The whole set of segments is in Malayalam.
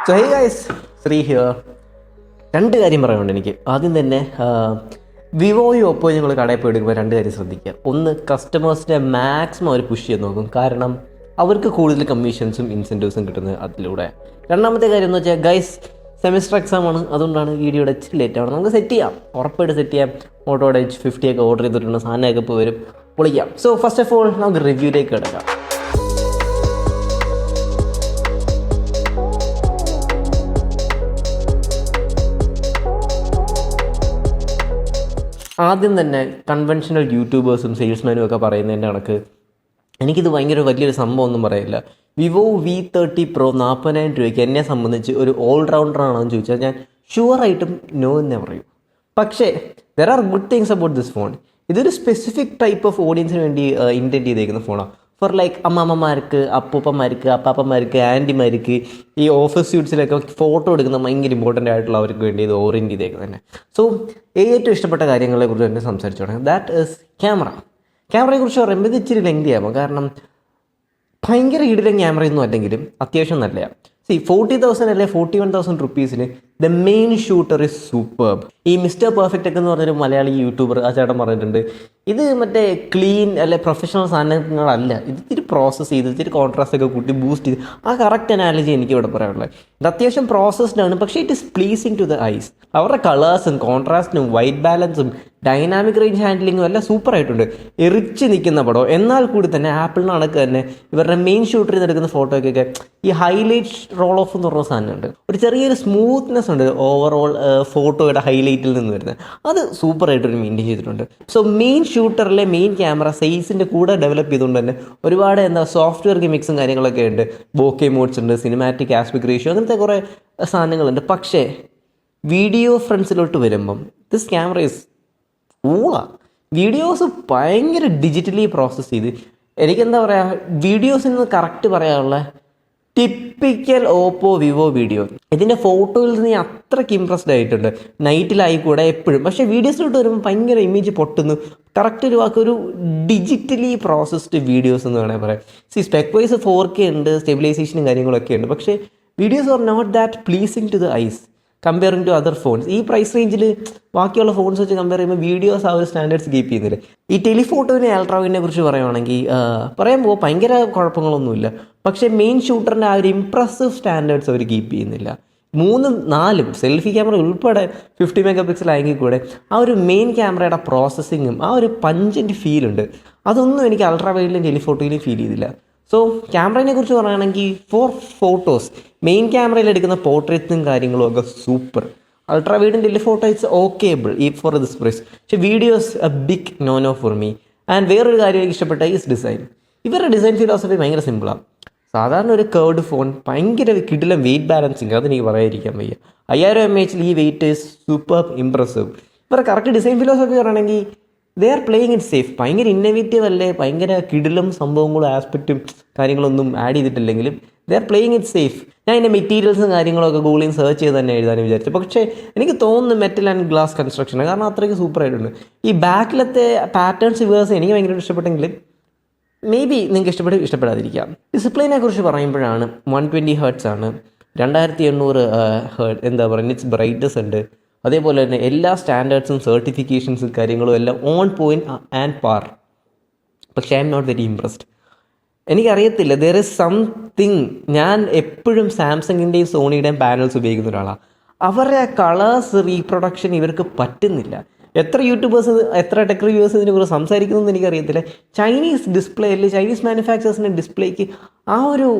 So hey guys, Shri here. രണ്ട് കാര്യം പറയാനുണ്ട് എനിക്ക്. ആദ്യം തന്നെ വിവോയും ഒപ്പോയും നിങ്ങൾ കടയിൽ പോയി എടുക്കുമ്പോൾ രണ്ട് കാര്യം ശ്രദ്ധിക്കുക. ഒന്ന്, കസ്റ്റമേഴ്സിനെ മാക്സിമം അവർ പുഷ് ചെയ്ത് നോക്കും, കാരണം അവർക്ക് കൂടുതൽ കമ്മീഷൻസും ഇൻസെൻറ്റീവ്സും കിട്ടുന്നത് അതിലൂടെ. രണ്ടാമത്തെ കാര്യം എന്ന് വെച്ചാൽ ഗൈസ്, സെമിസ്റ്റർ എക്സാം ആണ്, അതുകൊണ്ടാണ് വീഡിയോയുടെ ഇച്ചിരി ലേറ്റ് ആണ്. നമുക്ക് സെറ്റ് ചെയ്യാം, ഉറപ്പായിട്ട് സെറ്റ് ചെയ്യാം. ഓട്ടോയുടെ H50 ഒക്കെ ഓർഡർ ചെയ്തിട്ടുണ്ട്, സാധനമൊക്കെ ഇപ്പോൾ വരും, പൊളിക്കാം. സോ ഫസ്റ്റ് ഓഫ് ഓൾ നമുക്ക് റിവ്യൂയിലേക്ക് കിടക്കാം. ആദ്യം തന്നെ കൺവെൻഷണൽ യൂട്യൂബേഴ്സും സെയിൽസ്മാനും ഒക്കെ പറയുന്നതിൻ്റെ കണക്ക് എനിക്കിത് ഭയങ്കര വലിയൊരു സംഭവം ഒന്നും പറയില്ല. വിവോ V30 Pro 40,000 രൂപയ്ക്ക് എന്നെ സംബന്ധിച്ച് ഒരു ഓൾറൗണ്ടർ ആണോ എന്ന് ചോദിച്ചാൽ ഞാൻ ഷുവറായിട്ടും നോ എന്നേ പറയൂ. പക്ഷേ there are good things about this phone. ഇതൊരു സ്പെസിഫിക് ടൈപ്പ് ഓഫ് ഓഡിയൻസിന് വേണ്ടി ഇൻറ്റൻറ്റ് ചെയ്തേക്കുന്ന ഫോണാണ്. ഫോർ ലൈക്ക് അമ്മമ്മമാർക്ക്, അപ്പൂപ്പന്മാർക്ക്, അപ്പാപ്പന്മാർക്ക്, ആൻറ്റിമാർക്ക്, ഈ ഓഫീസ് സ്യൂട്ട്സിലൊക്കെ ഫോട്ടോ എടുക്കുന്ന ഭയങ്കര ഇമ്പോർട്ടൻ്റ് ആയിട്ടുള്ളവർക്ക് വേണ്ടി ഇത് ഓറിയൻറ്റ് ചെയ്തേക്കുന്നത് തന്നെ. സോ ഏറ്റവും ഇഷ്ടപ്പെട്ട കാര്യങ്ങളെ കുറിച്ച് തന്നെ സംസാരിച്ചു തുടങ്ങാം. That is camera. ക്യാമറയെക്കുറിച്ച് പറയുമ്പോൾ ഇത് ഇച്ചിരി ലെങ്തി ആകും, കാരണം ഭയങ്കര ഇടിലും ക്യാമറയൊന്നും അല്ലെങ്കിലും അത്യാവശ്യം നല്ലതാണ്. 40,000 അല്ലെ 41,000 റുപ്പീസിന് the main shooter is superb. ഈ മിസ്റ്റർ പെർഫെക്റ്റ് ഒക്കെ എന്ന് പറഞ്ഞൊരു മലയാളി യൂട്യൂബർ ആ ചേട്ടൻ പറഞ്ഞിട്ടുണ്ട്, ഇത് മറ്റേ ക്ലീൻ അല്ലെ പ്രൊഫഷണൽ സാധനങ്ങളല്ല, ഇത് ഇത്തിരി പ്രോസസ്സ് ചെയ്ത് ഇത്തിരി കോൺട്രാസ്റ്റ് ഒക്കെ കൂട്ടി ബൂസ്റ്റ് ചെയ്ത്, ആ കറക്റ്റ് അനാലജി എനിക്ക് ഇവിടെ പറയാനുള്ളത്. ഇത് അത്യാവശ്യം പ്രോസസ്ഡ് ആണ്, പക്ഷേ it is pleasing to the eyes. അവരുടെ കളേഴ്സും കോൺട്രാസ്റ്റും വൈറ്റ് ബാലൻസും ഡൈനാമിക് റേഞ്ച് ഹാൻഡ്ലിങ്ങും എല്ലാം സൂപ്പറായിട്ടുണ്ട്. എറിച്ച് നിൽക്കുന്ന പടം. എന്നാൽ കൂടി തന്നെ ആപ്പിളിന് കണക്ക് തന്നെ ഇവരുടെ മെയിൻ ഷൂട്ടർ ചെയ്തെടുക്കുന്ന ഫോട്ടോയ്ക്കൊക്കെ ഈ ഹൈലൈറ്റ് റോൾ ഓഫ് എന്ന് പറഞ്ഞ സാധനമുണ്ട്, ഒരു ചെറിയൊരു സ്മൂത്ത്നെസ് ഉണ്ട് ഓവറോൾ ഫോട്ടോയുടെ ഹൈലൈറ്റിൽ നിന്ന് വരുന്നത്. അത് സൂപ്പറായിട്ടൊരു മെയിൻറ്റെയിൻ ചെയ്തിട്ടുണ്ട്. സോ മെയിൻ ഷൂട്ടറിലെ മെയിൻ ക്യാമറ സൈസിൻ്റെ കൂടെ ഡെവലപ്പ് ചെയ്തുകൊണ്ട് തന്നെ ഒരുപാട് സോഫ്റ്റ്വെയർ ഗിമിക്സും കാര്യങ്ങളൊക്കെ ഉണ്ട്. ബോക്കെ മോഡ്സ് ഉണ്ട്, സിനിമാറ്റിക് ആസ്പെക്ട് റേഷ്യോ, അങ്ങനത്തെ കുറേ സാധനങ്ങളുണ്ട്. പക്ഷേ വീഡിയോ ഫ്രണ്ട്സിലോട്ട് വരുമ്പം ദിസ് ക്യാമറ ഈസ് വീഡിയോസ് ഭയങ്കര ഡിജിറ്റലി പ്രോസസ്സ് ചെയ്ത്, എനിക്കെന്താ പറയുക, വീഡിയോസിൽ നിന്ന് കറക്റ്റ് പറയാനുള്ള ടിപ്പിക്കൽ ഓപ്പോ വിവോ വീഡിയോ. ഇതിൻ്റെ ഫോട്ടോയിൽ നിന്ന് ഞാൻ അത്രയ്ക്ക് ഇമ്പ്രസ്ഡ് ആയിട്ടുണ്ട്, നൈറ്റിലായിക്കൂടെ എപ്പോഴും. പക്ഷേ വീഡിയോസിലോട്ട് വരുമ്പോൾ ഭയങ്കര ഇമേജ് പൊട്ടുന്നു. കറക്റ്റ് ഒരു വാക്ക്, ഒരു ഡിജിറ്റലി പ്രോസസ്ഡ് വീഡിയോസ് എന്ന് വേണമെങ്കിൽ പറയാം. സ്പെക് വൈസ് 4K ഉണ്ട്, സ്റ്റെബിലൈസേഷനും കാര്യങ്ങളൊക്കെ ഉണ്ട്. പക്ഷേ videos are not that pleasing to the eyes comparing to other phones. ഈ പ്രൈസ് റേഞ്ചിൽ ബാക്കിയുള്ള ഫോൺസ് വെച്ച് കമ്പയർ ചെയ്യുമ്പോൾ വീഡിയോസ് ആ ഒരു സ്റ്റാൻഡേർഡ്സ് കീപ്പ് ചെയ്യുന്നില്ല. ഈ ടെലിഫോട്ടോവിനെ അൾട്രാവിനെ കുറിച്ച് പറയുകയാണെങ്കിൽ പറയുമ്പോൾ ഭയങ്കര കുഴപ്പങ്ങളൊന്നുമില്ല, പക്ഷേ മെയിൻ ഷൂട്ടറിൻ്റെ ആ ഒരു ഇംപ്രസീവ് സ്റ്റാൻഡേർഡ്സ് അവർ കീപ്പ് ചെയ്യുന്നില്ല. 3-4 സെൽഫി ക്യാമറ ഉൾപ്പെടെ 50 MP ആയെങ്കിൽ കൂടെ ആ ഒരു മെയിൻ ക്യാമറയുടെ പ്രോസസ്സിങ്ങും ആ ഒരു പഞ്ചിൻ്റെ ഫീലുണ്ട്, അതൊന്നും എനിക്ക് അൾട്രാവൈഡിലും ടെലിഫോട്ടോയിലും ഫീൽ ചെയ്തില്ല. സോ ക്യാമറയെ കുറിച്ച് പറയുകയാണെങ്കിൽ ഫോർ ഫോട്ടോസ് മെയിൻ ക്യാമറയിൽ എടുക്കുന്ന പോർട്രേറ്റ്സും കാര്യങ്ങളും ഒക്കെ സൂപ്പർ. അൾട്രാവൈഡും ടെലിഫോട്ടോ ഇറ്റ്സ് ഓക്കേബിൾ ഈ ഫോർ ദിസ് പ്രൈസ്. പക്ഷേ videos a big no for me. And വേറൊരു കാര്യം എനിക്ക് ഇഷ്ടപ്പെട്ട ഈസ് ഡിസൈൻ. ഇവരുടെ ഡിസൈൻ ഫിലോസഫി ഭയങ്കര സിമ്പിളാണ്. സാധാരണ ഒരു കേർഡ് ഫോൺ ഭയങ്കര കിടിലം വെയിറ്റ് ബാലൻസിങ്, അതെനിക്ക് പറയാതിരിക്കാൻ വയ്യ. 5000 mAh ഈ വെയിറ്റ് ഈസ് സൂപ്പർ ഇംപ്രസീവ്. ഇവരുടെ കറക്റ്റ് ഡിസൈൻ ഫിലോസഫി പറയുകയാണെങ്കിൽ they are playing it safe. ഭയങ്കര ഇന്നോവേറ്റീവ് അല്ലേ, ഭയങ്കര കിടിലും സംഭവങ്ങളും ആസ്പെക്റ്റും കാര്യങ്ങളൊന്നും ആഡ് ചെയ്തിട്ടില്ലെങ്കിലും they are playing it safe. ഞാൻ ഇതിൻ്റെ മെറ്റീരിയൽസും കാര്യങ്ങളൊക്കെ ഗൂഗിളിൽ സെർച്ച് ചെയ്ത് തന്നെ എഴുതാൻ വിചാരിച്ചു. പക്ഷേ എനിക്ക് തോന്നുന്നു മെറ്റൽ ആൻഡ് ഗ്ലാസ് കൺസ്ട്രക്ഷനാണ്, കാരണം അത്രയ്ക്ക് സൂപ്പറായിട്ടുണ്ട്. ഈ ബാക്കിലത്തെ പാറ്റേൺസ് വേഴ്സ് എനിക്ക് ഭയങ്കര ഇഷ്ടപ്പെട്ടെങ്കിലും മേ ബി നിങ്ങൾക്ക് ഇഷ്ടപ്പെടാതിരിക്കാം. ഡിസ്പ്ലേനെ കുറിച്ച് പറയുമ്പോഴാണ് 120 Hz ആണ്, 2800 Hz എന്താ പറയുക, ഇറ്റ്സ് ബ്രൈറ്റ്നസ് ഉണ്ട്. അതേപോലെ തന്നെ എല്ലാ സ്റ്റാൻഡേർഡ്സും സർട്ടിഫിക്കേഷൻസും കാര്യങ്ങളും എല്ലാം ഓൺ പോയിൻറ്റ് ആൻഡ് പാർ. പക്ഷേ I'm not very impressed. എനിക്കറിയത്തില്ല, ദർ ഇസ് സംതിങ്. ഞാൻ എപ്പോഴും സാംസങ്ങിൻ്റെയും സോണിയുടെയും പാനൽസ് ഉപയോഗിക്കുന്ന ഒരാളാണ്. അവരുടെ ആ കളേഴ്സ് റീപ്രൊഡക്ഷൻ ഇവർക്ക് പറ്റുന്നില്ല. എത്ര യൂട്യൂബേഴ്സ്, എത്ര ടെക് റിവ്യൂവേഴ്സ് ഇതിനെ കുറിച്ച് സംസാരിക്കുന്നതെന്ന് എനിക്കറിയത്തില്ല. ചൈനീസ് ഡിസ്പ്ലേയിൽ, ചൈനീസ് മാനുഫാക്ചേഴ്സിൻ്റെ ഡിസ്പ്ലേക്ക് ആ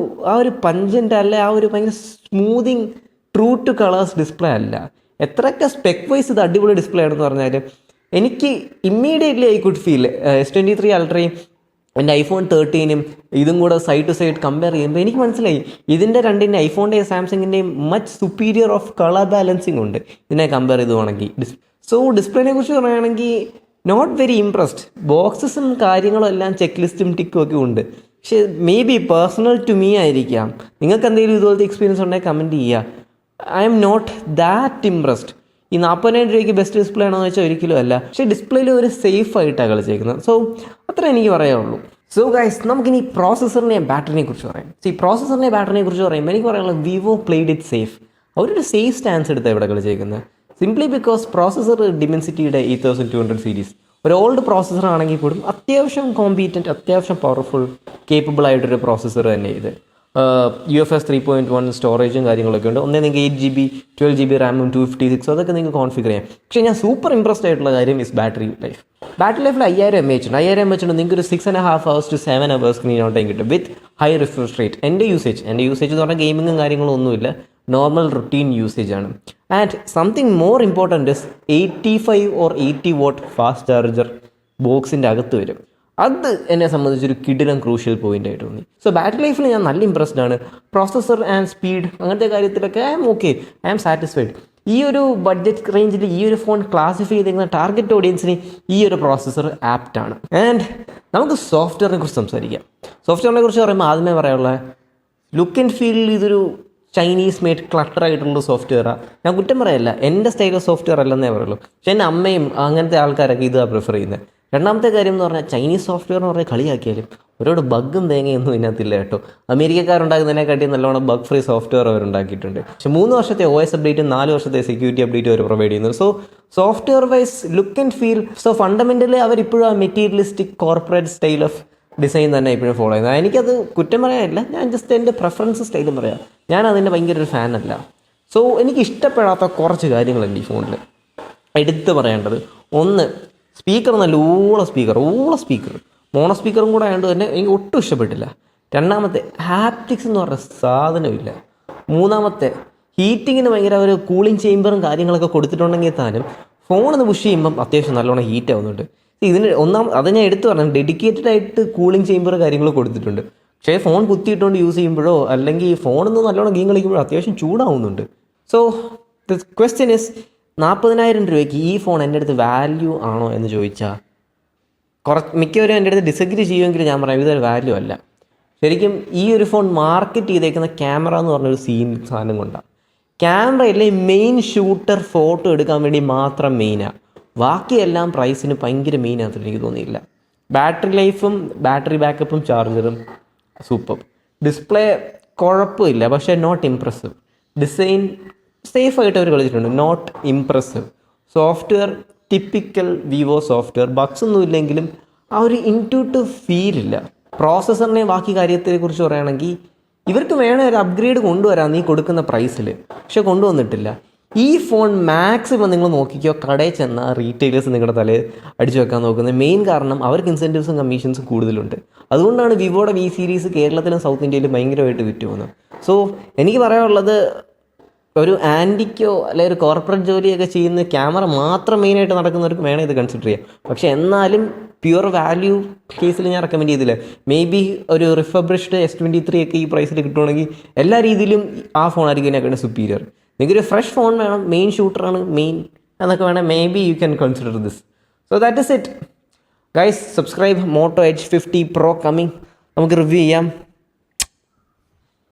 ഒരു പഞ്ചൻ്റ് അല്ല, ആ ഒരു ഭയങ്കര സ്മൂതിങ് ട്രൂ ടു കളേഴ്സ് ഡിസ്പ്ലേ അല്ല. എത്രയൊക്കെ സ്പെക് വൈസ് ഇത് അടിപൊളി ഡിസ്പ്ലേ ആണെന്ന് പറഞ്ഞാൽ എനിക്ക് immediately I could feel S23 അൾട്രയും എൻ്റെ iPhone 13 ഇതും കൂടെ സൈഡ് ടു സൈഡ് കമ്പയർ ചെയ്യുമ്പോൾ എനിക്ക് മനസ്സിലായി ഇതിൻ്റെ രണ്ടിൻ്റെ ഐഫോണിൻ്റെയും സാംസങ്ങിൻ്റെയും much superior of colour balancing ഉണ്ട് ഇതിനെ കമ്പയർ ചെയ്തുവാണെങ്കിൽ. സോ ഡിസ്പ്ലേനെ കുറിച്ച് പറയുകയാണെങ്കിൽ നോട്ട് വെരി ഇംപ്രസ്ഡ്. ബോക്സസും കാര്യങ്ങളും എല്ലാം ചെക്ക് ലിസ്റ്റും ടിക്കും ഒക്കെ ഉണ്ട്. പക്ഷേ may be personal to me ആയിരിക്കാം. നിങ്ങൾക്ക് എന്തെങ്കിലും ഇതുപോലത്തെ എക്സ്പീരിയൻസ് ഉണ്ടെങ്കിൽ കമൻറ്റ് ചെയ്യുക. I'm not that impressed. ഈ 40,000 രൂപയ്ക്ക് ബെസ്റ്റ് ഡിസ്പ്ലേ ആണോ എന്ന് വെച്ചാൽ ഒരിക്കലും അല്ല. പക്ഷേ ഡിസ്പ്ലേയിൽ ഒരു സേഫ് ആയിട്ടാണ് കളിച്ചേക്കുന്നത്. സോ അത്ര എനിക്ക് പറയാനുള്ളൂ. സോ ഗൈസ്, നമുക്കിനി പ്രോസസ്സറിനെയും ബാറ്ററിനെ കുറിച്ച് പറയാം. പ്രോസസ്സറിനെയും ബാറ്ററിനെ കുറിച്ച് പറയുമ്പോൾ എനിക്ക് പറയാനുള്ളത് വിവോ പ്ലേഡ് ഇറ്റ് സേഫ്. അവരൊരു സേഫ് സ്റ്റാൻസ് എടുത്ത് ഇവിടെ കളിച്ചേക്കുന്നത്. സിംപ്ലി ബിക്കോസ് പ്രോസസ്സർ ഡിമെൻസിറ്റിയുടെ 8200 സീരീസ് ഒരു ഓൾഡ് പ്രോസസ്സർ ആണെങ്കിൽ പോലും അത്യാവശ്യം കോമ്പീറ്റൻറ്റ്, അത്യാവശ്യം പവർഫുൾ, കേപ്പബിൾ ആയിട്ടൊരു പ്രോസസ്സർ തന്നെ ഇത്. UFS 3.1 സ്റ്റോറേജും കാര്യങ്ങളൊക്കെ ഉണ്ട്. ഒന്നേ നിങ്ങൾക്ക് 8GB 12GB റാമും 256 അതൊക്കെ നിങ്ങൾക്ക് കോൺഫിഗർ ചെയ്യാം. പക്ഷേ ഞാൻ സൂപ്പർ ഇംപ്രസ്ഡ് ആയിട്ടുള്ള കാര്യം ഇസ് ബാറ്ററി ലൈഫ്. ബാറ്ററി ലൈഫിൽ 5000 mAh ഉണ്ട്. 5000 mAh ഉണ്ട്. നിങ്ങൾക്ക് ഒരു 6.5 hours to 7 hours screen on time കിട്ടും വിത്ത് ഹൈ റിഫ്രഷ് റേറ്റ്. എൻ്റെ യൂസേജ് എന്ന് പറഞ്ഞാൽ ഗെയിമിങ്ങും കാര്യങ്ങളും ഒന്നുമില്ല, നോർമൽ റുട്ടീൻ യൂസേജ് ആണ്. And something more important is 85 or 80 watt fast charger ബോക്സിൻ്റെ അകത്ത് വരും. അത് എന്നെ സംബന്ധിച്ചൊരു കിടിലം ക്രൂഷ്യൽ പോയിന്റ് ആയിട്ട് തോന്നി. സോ ബാറ്ററി ലൈഫിൽ ഞാൻ നല്ല ഇംപ്രസ്ഡ് ആണ്. പ്രോസസ്സർ ആൻഡ് സ്പീഡ് അങ്ങനത്തെ കാര്യത്തിലൊക്കെ ഐ ആം സാറ്റിസ്ഫൈഡ്. ഈ ഒരു ബഡ്ജറ്റ് റേഞ്ചിൽ ഈ ഒരു ഫോൺ ക്ലാസിഫൈ ചെയ്തിരിക്കുന്ന ടാർഗറ്റ് ഓഡിയൻസിന് ഈ ഒരു പ്രോസസ്സർ ആപ്റ്റ് ആണ്. ആൻഡ് നമുക്ക് സോഫ്റ്റ്വെയറിനെ കുറിച്ച് സംസാരിക്കാം. സോഫ്റ്റ്വെയറിനെ കുറിച്ച് പറയുമ്പോൾ ആദ്യമേ പറയാനുള്ള ലുക്ക് ആൻഡ് ഫീലിൽ ഇതൊരു ചൈനീസ് മെയ്ഡ് ക്ലട്ടർ ആയിട്ടുള്ള സോഫ്റ്റ്വെയറാണ്. ഞാൻ കുറ്റം പറയല്ല, എൻ്റെ സ്റ്റൈൽ ഓഫ് സോഫ്റ്റ്വെയർ അല്ലെന്നേ പറയുള്ളൂ. പക്ഷേ എൻ്റെ അമ്മയും അങ്ങനത്തെ ആൾക്കാരൊക്കെ ഇതാണ് പ്രിഫർ ചെയ്യുന്നത്. രണ്ടാമത്തെ കാര്യം എന്ന് പറഞ്ഞാൽ ചൈനീസ് സോഫ്റ്റ്വെയർ എന്ന് പറഞ്ഞാൽ കളിയാക്കിയാലും ഒരുപാട് ബഗ്ഗും തേങ്ങയൊന്നും ഇതിനകത്തില്ല കേട്ടോ. അമേരിക്കക്കാരുണ്ടാക്കുന്നതിനെക്കാട്ടി നല്ലോണം ബഗ് ഫ്രീ സോഫ്റ്റ്വെയർ അവരുണ്ടാക്കിയിട്ടുണ്ട്. പക്ഷേ 3 വർഷത്തെ OS അപ്ഡേറ്റും 4 വർഷത്തെ സെക്യൂരിറ്റി അപ്ഡേറ്റും അവർ പ്രൊവൈഡ് ചെയ്യുന്നത്. So software wise look and feel, so fundamentally അവരിപ്പോഴും ആ materialistic corporate style of design തന്നെ ഇപ്പോഴും ഫോളോ ചെയ്യുന്നത്. എനിക്കത് കുറ്റം പറയാനില്ല, ഞാൻ ജസ്റ്റ് എൻ്റെ പ്രിഫറൻസ് സ്റ്റൈലും പറയാം. ഞാൻ അതിൻ്റെ ഭയങ്കര ഒരു ഫാനല്ല. സോ എനിക്ക് ഇഷ്ടപ്പെടാത്ത കുറച്ച് കാര്യങ്ങളുണ്ട് ഈ ഫോണിൽ എടുത്ത് പറയേണ്ടത്. ഒന്ന്, സ്പീക്കർ നല്ല ഊള സ്പീക്കർ മോണോ സ്പീക്കറും കൂടെ ആയതുകൊണ്ട് തന്നെ എനിക്ക് ഒട്ടും ഇഷ്ടപ്പെട്ടില്ല. രണ്ടാമത്തെ, ഹാപ്റ്റിക്സ് എന്ന് പറഞ്ഞ സാധനമില്ല. മൂന്നാമത്തെ, ഹീറ്റിങ്ങിന് ഭയങ്കര ഒരു കൂളിംഗ് ചേമ്പറും കാര്യങ്ങളൊക്കെ കൊടുത്തിട്ടുണ്ടെങ്കിൽ താനും ഫോണൊന്ന് പുഷ് ചെയ്യുമ്പം അത്യാവശ്യം നല്ലോണം ഹീറ്റ് ആവുന്നുണ്ട്. ഇതിന് അത് ഞാൻ എടുത്തു പറഞ്ഞു, ഡെഡിക്കേറ്റഡ് ആയിട്ട് കൂളിംഗ് ചേമ്പർ കാര്യങ്ങൾ കൊടുത്തിട്ടുണ്ട്. പക്ഷേ ഫോൺ കുത്തിയിട്ടുകൊണ്ട് യൂസ് ചെയ്യുമ്പോഴോ അല്ലെങ്കിൽ ഫോണൊന്ന് നല്ലോണം ഗെയിം കളിക്കുമ്പോഴോ അത്യാവശ്യം ചൂടാവുന്നുണ്ട്. സോ ദ ക്വസ്റ്റ്യൻ ഇസ്, 40,000 രൂപയ്ക്ക് ഈ ഫോൺ എൻ്റെ അടുത്ത് വാല്യൂ ആണോ എന്ന് ചോദിച്ചാൽ മിക്കവരും എൻ്റെ അടുത്ത് ഡിസഗ്രി ചെയ്യുമെങ്കിൽ ഞാൻ പറയാം ഇതൊരു വാല്യൂ അല്ല. ശരിക്കും ഈ ഒരു ഫോൺ മാർക്കറ്റ് ചെയ്തേക്കുന്ന ക്യാമറ എന്ന് പറഞ്ഞൊരു സാധനം കൊണ്ടാണ്. ക്യാമറയല്ലേ മെയിൻ ഷൂട്ടർ, ഫോട്ടോ എടുക്കാൻ വേണ്ടി മാത്രം മെയിനാണ്. ബാക്കിയെല്ലാം പ്രൈസിന് ഭയങ്കര മെയിനായിട്ട് എനിക്ക് തോന്നിയില്ല. ബാറ്ററി ലൈഫും ബാറ്ററി ബാക്കപ്പും ചാർജറും സൂപ്പർ. ഡിസ്പ്ലേ കുഴപ്പമില്ല, പക്ഷേ നോട്ട് ഇംപ്രസീവ്. ഡിസൈൻ സേഫായിട്ട് അവർ കളിച്ചിട്ടുണ്ട്, not impressive. Software typical Vivo software, bugs ഒന്നും ഇല്ലെങ്കിലും ആ ഒരു ഇൻറ്റ്യൂട്ടീവ് ഫീലില്ല. പ്രോസസ്സറിനെ ബാക്കി കാര്യത്തെക്കുറിച്ച് പറയുകയാണെങ്കിൽ ഇവർക്ക് വേണേൽ ഒരു അപ്ഗ്രേഡ് കൊണ്ടുവരാം നീ കൊടുക്കുന്ന പ്രൈസിൽ, പക്ഷെ കൊണ്ടുവന്നിട്ടില്ല. ഈ ഫോൺ മാക്സിമം നിങ്ങൾ നോക്കിക്കോ, കടയിൽ ചെന്നാൽ റീറ്റെയിലേഴ്സ് നിങ്ങളുടെ തലയിൽ അടിച്ചു വെക്കാൻ നോക്കുന്നത്. മെയിൻ കാരണം അവർക്ക് ഇൻസെൻറ്റീവ്സും കമ്മീഷൻസും കൂടുതലുണ്ട്. അതുകൊണ്ടാണ് വിവോയുടെ V സീരീസ് കേരളത്തിലും സൗത്ത് ഇന്ത്യയിലും ഭയങ്കരമായിട്ട് വിറ്റ് പോകുന്നത്. സോ എനിക്ക് പറയാനുള്ളത്, ഒരു ആൻറ്റിക്കോ അല്ലെങ്കിൽ ഒരു കോർപ്പറേറ്റ് ജോലിയൊക്കെ ചെയ്യുന്ന ക്യാമറ മാത്രം മെയിനായിട്ട് നടക്കുന്നവർക്ക് വേണേൽ ഇത് കൺസിഡർ ചെയ്യാം. പക്ഷേ എന്നാലും പ്യുവർ വാല്യൂ കേസിൽ ഞാൻ റെക്കമെൻഡ് ചെയ്തില്ല. മേ ബി ഒരു റിഫബ്രിഷ്ഡ് S23 ഒക്കെ ഈ പ്രൈസിൽ കിട്ടുവാണെങ്കിൽ എല്ലാ രീതിയിലും ആ ഫോണായിരിക്കും ഇതിനെക്കാളും സുപ്പീരിയർ. നിങ്ങൾക്കൊരു ഫ്രഷ് ഫോൺ വേണം, മെയിൻ ഷൂട്ടറാണ് മെയിൻ എന്നൊക്കെ വേണം, may be you can consider this. So that is it guys. Subscribe. Moto Edge 50 Pro coming, നമുക്ക് റിവ്യൂ ചെയ്യാം.